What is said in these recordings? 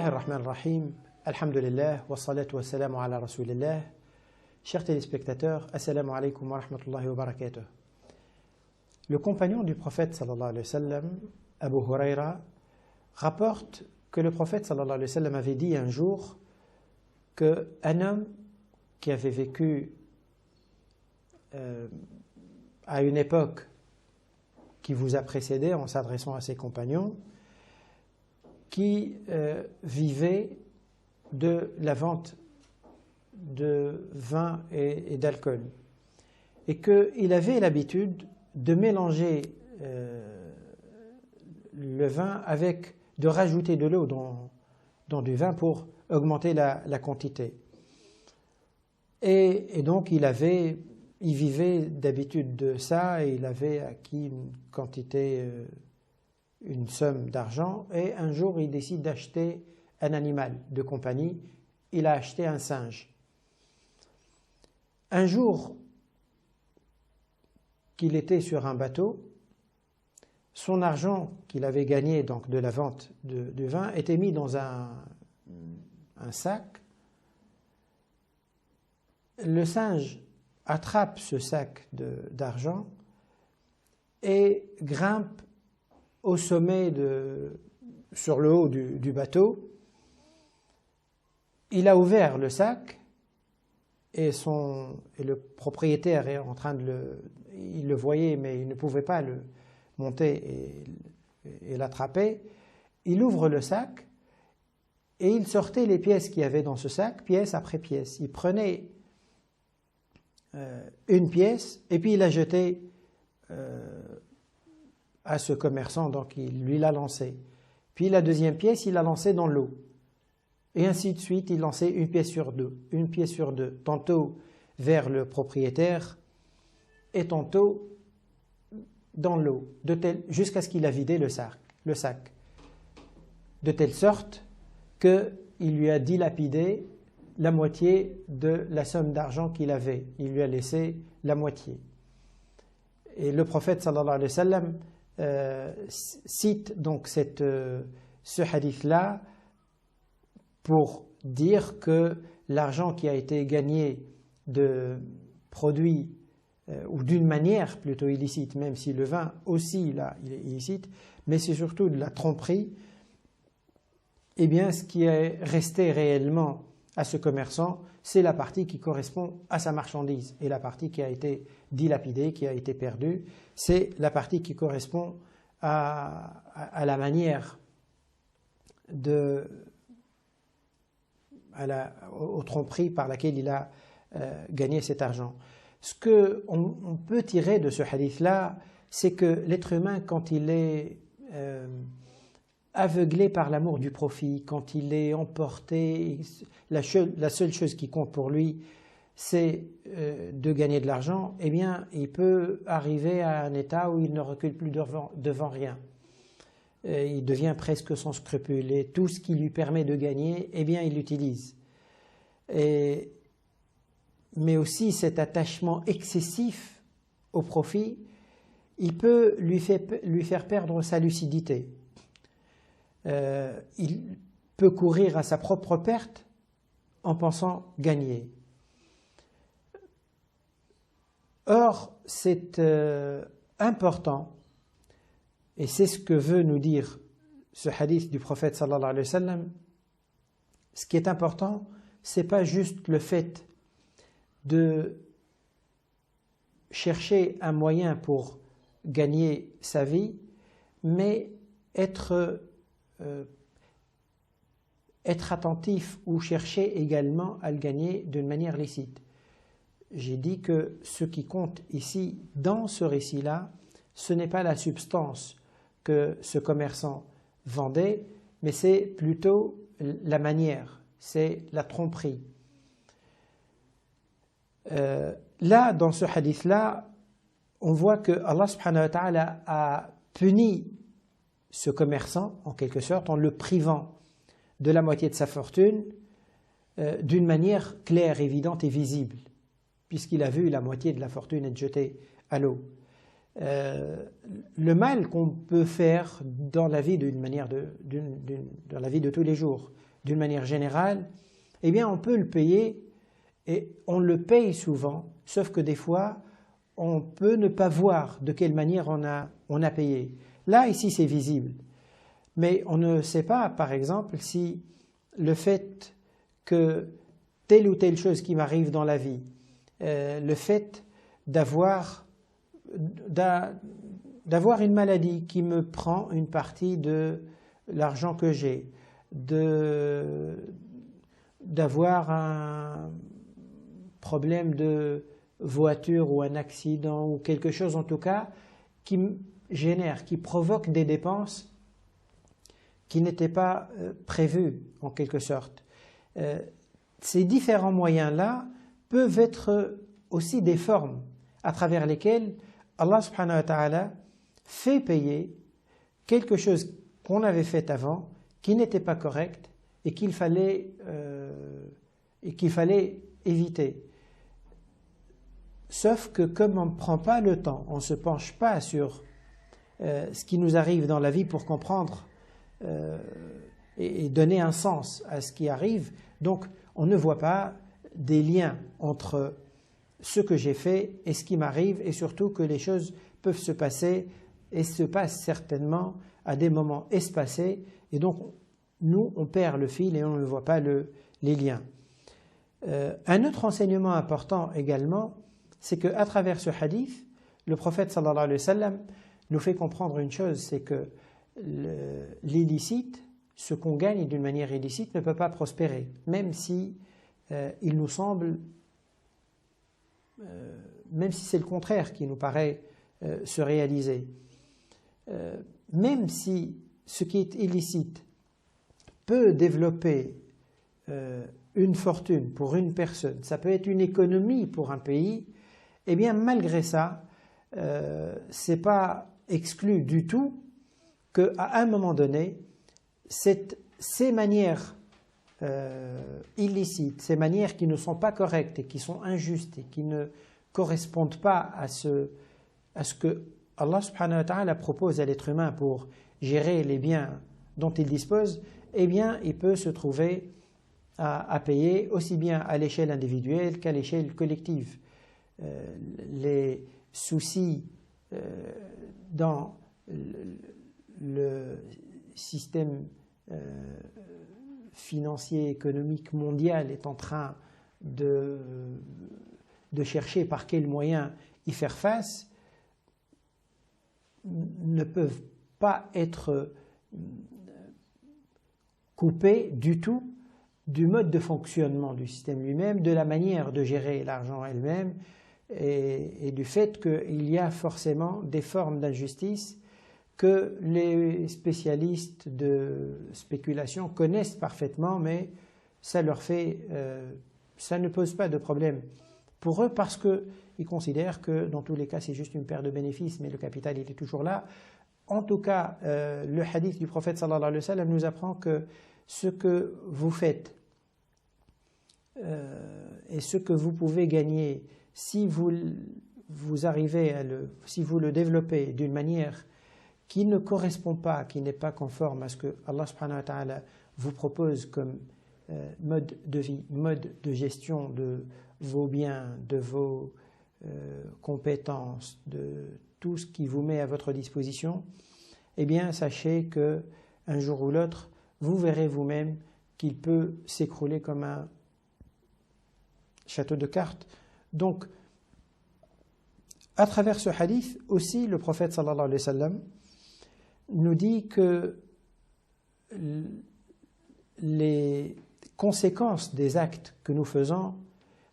Bismillahirrahmanirrahim. Alhamdulillah, wa salatu wa salamu ala rasulillah. Chers téléspectateurs, assalamu alaikum wa rahmatullahi wa barakatuh. Le compagnon du prophète sallallahu alayhi wa sallam, Abu Huraira, rapporte que le prophète sallallahu alayhi wa sallam avait dit un jour qu'un homme qui avait vécu à une époque qui vous a précédé en s'adressant à ses compagnons, qui vivait de la vente de vin et d'alcool, et qu'il avait l'habitude de mélanger le vin de rajouter de l'eau dans du vin pour augmenter la quantité. Et donc il vivait d'habitude de ça, et il avait acquis une somme d'argent, et un jour il décide d'acheter un animal de compagnie. Il a acheté un singe. Un jour qu'il était sur un bateau, son argent qu'il avait gagné donc de la vente de vin était mis dans un sac. Le singe attrape ce sac d'argent et grimpe au sommet sur le haut du bateau. Il a ouvert le sac et le propriétaire est en train il le voyait, mais il ne pouvait pas le monter et l'attraper. Il ouvre le sac et il sortait les pièces qu'il y avait dans ce sac, pièce après pièce. Il prenait une pièce et puis il la jetait à ce commerçant, donc il lui l'a lancé. Puis la deuxième pièce, il l'a lancée dans l'eau. Et ainsi de suite, il lançait une pièce sur deux, tantôt vers le propriétaire et tantôt dans l'eau, jusqu'à ce qu'il a vidé le sac, de telle sorte qu'il lui a dilapidé la moitié de la somme d'argent qu'il avait. Il lui a laissé la moitié. Et le prophète sallallahu alayhi wa sallam cite donc ce hadith-là pour dire que l'argent qui a été gagné de produits ou d'une manière plutôt illicite, même si le vin aussi là il est illicite, mais c'est surtout de la tromperie, eh bien ce qui est resté réellement à ce commerçant, c'est la partie qui correspond à sa marchandise, et la partie qui a été dilapidée, qui a été perdue, c'est la partie qui correspond à la manière aux tromperies par laquelle il a gagné cet argent. Ce qu'on peut tirer de ce hadith-là, c'est que l'être humain, quand il est aveuglé par l'amour du profit, quand il est emporté, la seule chose qui compte pour lui, c'est de gagner de l'argent, eh bien, il peut arriver à un état où il ne recule plus devant rien. Il devient presque sans scrupule, et tout ce qui lui permet de gagner, eh bien, il l'utilise. Mais aussi cet attachement excessif au profit, il peut lui faire perdre sa lucidité. Il peut courir à sa propre perte en pensant gagner. Or, c'est important, et c'est ce que veut nous dire ce hadith du prophète sallallahu alayhi wa sallam. Ce qui est important, c'est pas juste le fait de chercher un moyen pour gagner sa vie, mais être attentif ou chercher également à le gagner d'une manière licite. J'ai dit que ce qui compte ici, dans ce récit-là, ce n'est pas la substance que ce commerçant vendait, mais c'est plutôt la manière, c'est la tromperie. Là, dans ce hadith-là, on voit que Allah subhanahu wa ta'ala a puni ce commerçant, en quelque sorte, en le privant de la moitié de sa fortune, d'une manière claire, évidente et visible, puisqu'il a vu la moitié de la fortune être jetée à l'eau. Le mal qu'on peut faire dans la vie dans la vie de tous les jours, d'une manière générale, eh bien on peut le payer et on le paye souvent, sauf que des fois on peut ne pas voir de quelle manière on a payé. Là, ici, c'est visible, mais on ne sait pas, par exemple, si le fait que telle ou telle chose qui m'arrive dans la vie, le fait d'avoir une maladie qui me prend une partie de l'argent que j'ai, d'avoir un problème de voiture ou un accident ou quelque chose en tout cas qui génère, qui provoque des dépenses qui n'étaient pas prévues en quelque sorte. Ces différents moyens-là peuvent être aussi des formes à travers lesquelles Allah subhanahu wa ta'ala fait payer quelque chose qu'on avait fait avant, qui n'était pas correct et qu'il fallait éviter. Sauf que comme on ne prend pas le temps, on ne se penche pas sur ce qui nous arrive dans la vie pour comprendre et donner un sens à ce qui arrive, donc on ne voit pas des liens entre ce que j'ai fait et ce qui m'arrive, et surtout que les choses peuvent se passer et se passent certainement à des moments espacés, et donc nous on perd le fil et on ne voit pas les liens. Un autre enseignement important également, c'est qu'à travers ce hadith, le prophète sallallahu alayhi wa sallam nous fait comprendre une chose, c'est que l'illicite, ce qu'on gagne d'une manière illicite ne peut pas prospérer, même si il nous semble, même si c'est le contraire qui nous paraît se réaliser. Même si ce qui est illicite peut développer une fortune pour une personne, ça peut être une économie pour un pays, eh bien malgré ça, c'est pas exclu du tout qu'à un moment donné, ces manières illicites, ces manières qui ne sont pas correctes et qui sont injustes et qui ne correspondent pas à ce que Allah subhanahu wa ta'ala propose à l'être humain pour gérer les biens dont il dispose, eh bien il peut se trouver à payer aussi bien à l'échelle individuelle qu'à l'échelle collective. Les soucis dans le système financier, économique mondial est en train de chercher par quels moyens y faire face, ne peuvent pas être coupés du tout du mode de fonctionnement du système lui-même, de la manière de gérer l'argent elle-même, et du fait qu'il y a forcément des formes d'injustice que les spécialistes de spéculation connaissent parfaitement, mais ça ne pose pas de problème pour eux parce qu'ils considèrent que dans tous les cas c'est juste une perte de bénéfices, mais le capital il est toujours là. En tout cas, le hadith du prophète sallallahu alayhi wa sallam nous apprend que ce que vous faites et ce que vous pouvez gagner, si vous arrivez si vous le développez d'une manière qui ne correspond pas, qui n'est pas conforme à ce que Allah subhanahu wa ta'ala vous propose comme mode de vie, mode de gestion de vos biens, de vos compétences, de tout ce qui vous met à votre disposition, eh bien sachez que un jour ou l'autre, vous verrez vous-même qu'il peut s'écrouler comme un château de cartes. Donc, à travers ce hadith aussi, le prophète sallallahu alayhi wa sallam nous dit que les conséquences des actes que nous faisons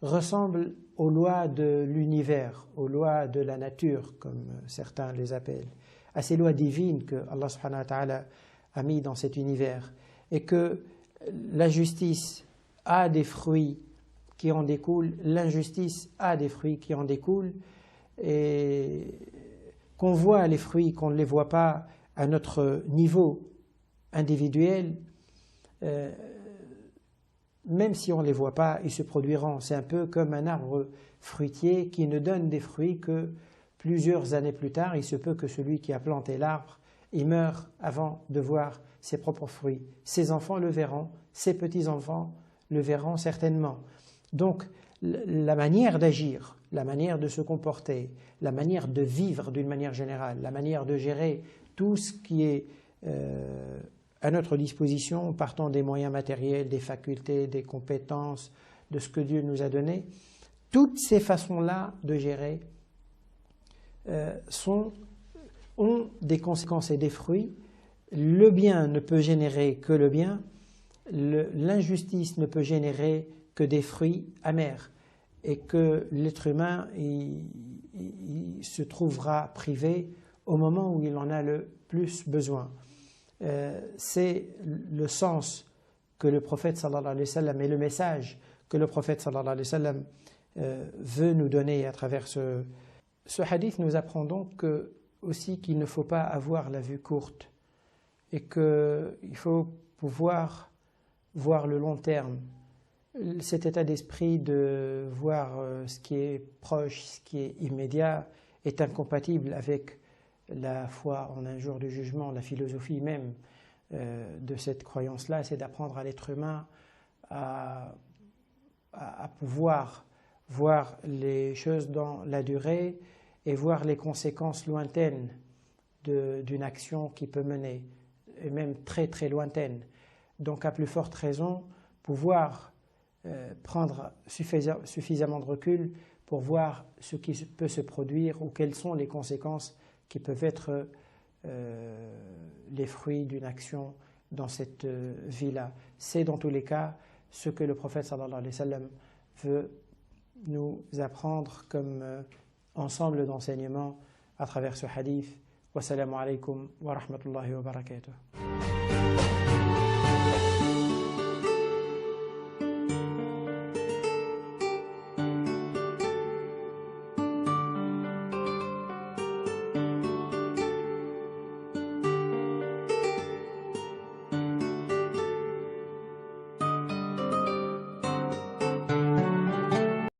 ressemblent aux lois de l'univers, aux lois de la nature, comme certains les appellent, à ces lois divines que Allah subhanahu wa ta'ala a mis dans cet univers, et que la justice a des fruits qui en découlent, l'injustice a des fruits qui en découlent, et qu'on voit les fruits, qu'on ne les voit pas à notre niveau individuel, même si on ne les voit pas, ils se produiront. C'est un peu comme un arbre fruitier qui ne donne des fruits que plusieurs années plus tard. Il se peut que celui qui a planté l'arbre il meurt avant de voir ses propres fruits. Ses enfants le verront, ses petits-enfants le verront certainement. Donc, la manière d'agir, la manière de se comporter, la manière de vivre d'une manière générale, la manière de gérer tout ce qui est à notre disposition, partant des moyens matériels, des facultés, des compétences, de ce que Dieu nous a donné, toutes ces façons-là de gérer ont des conséquences et des fruits. Le bien ne peut générer que le bien, l'injustice ne peut générer que des fruits amers, et que l'être humain il se trouvera privé au moment où il en a le plus besoin. C'est le sens que le prophète sallallahu alayhi wa sallam et le message que le prophète sallallahu alayhi wa sallam veut nous donner à travers ce hadith. Nous apprend donc aussi qu'il ne faut pas avoir la vue courte et qu'il faut pouvoir voir le long terme. Cet état d'esprit de voir ce qui est proche, ce qui est immédiat, est incompatible avec la foi en un jour du jugement. La philosophie même de cette croyance-là, c'est d'apprendre à l'être humain à pouvoir voir les choses dans la durée et voir les conséquences lointaines d'une action qui peut mener, et même très très lointaines. Donc à plus forte raison, pouvoir prendre suffisamment de recul pour voir ce qui peut se produire ou quelles sont les conséquences qui peuvent être les fruits d'une action dans cette vie-là. C'est dans tous les cas ce que le prophète sallallahu alayhi wa sallam veut nous apprendre comme ensemble d'enseignements à travers ce hadith. Wassalamu alaikum wa rahmatullahi wa barakatuh.